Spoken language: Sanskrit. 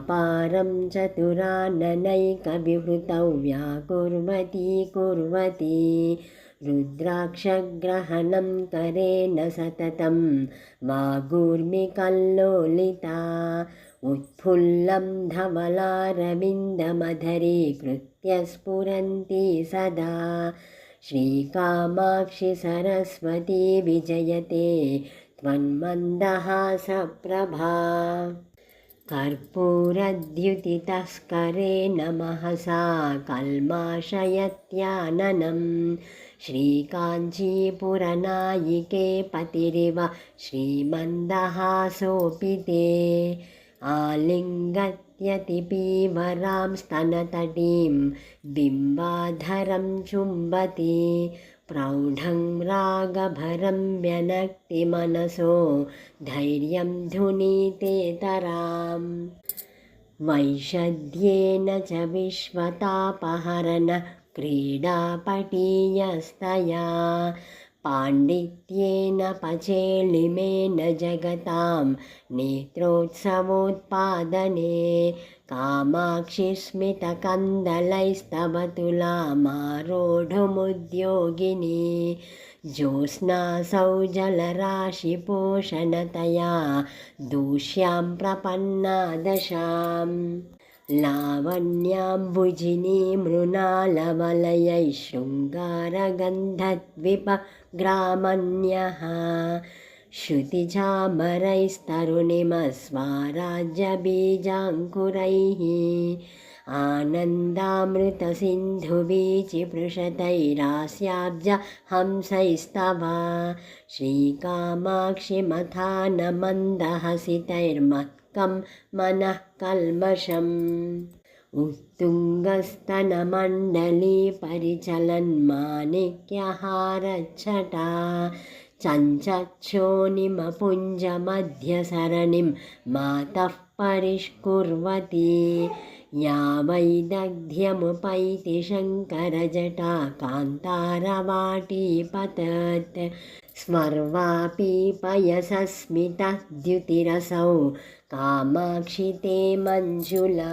व्यापारं चतुराननैकविवृतौ व्याकुर्वती कुर्वती रुद्राक्षग्रहणं करेण सततं वागूर्मिकल्लोलिता उत्फुल्लं धवलारविन्दमधरीकृत्य स्फुरन्ती सदा श्रीकामाक्षि सरस्वती विजयते त्वन्मन्दहासप्रभा कर्पूरद्युतितस्करेण महसा कल्माषयत्याननं श्रीकाञ्चीपुरनायिके पतिरिव श्रीमन्दहासोऽपि ते आलिङ्गत्यतिपीवरां स्तनतटीं बिम्बाधरं चुम्बति प्रौढं रागभरं व्यनक्ति मनसो धैर्यं धुनीतेतराम् वैषद्येन च विश्वतापहरणः क्रीडापटीयस्तया पाण्डित्येन पचेलिमेन जगतां नेत्रोत्सवोत्पादने कामाक्षि स्मितकन्दलैस्तव तुलामारोढुमुद्योगिनी ज्योत्स्नासौ जलराशिपोषणतया दूष्यां प्रपन्ना दशाम् लावण्याम्बुजिनी मृणालवलयैः शृङ्गारगन्धद्विपग्रामण्यः श्रुतिचामरैस्तरुणिमस्वाराज्यबीजाङ्कुरैः आनन्दामृतसिन्धुवीचिपृषतैरास्याब्ज हंसैस्तव श्रीकामाक्षि मथानमन्दहसितैर्मत्कं मनः कल्मषम् उत्तुङ्गस्तनमण्डली परिचलन्माणिक्यहारच्छटा चञ्चक्षोनिमपुञ्जमध्यसरणिं मातः परिष्कुर्वती या वैदग्ध्यमुपैति शङ्करजटा कान्तारवाटीपतत् स्मर्वापि पयसस्मितः द्युतिरसौ कामाक्षि ते मञ्जुला।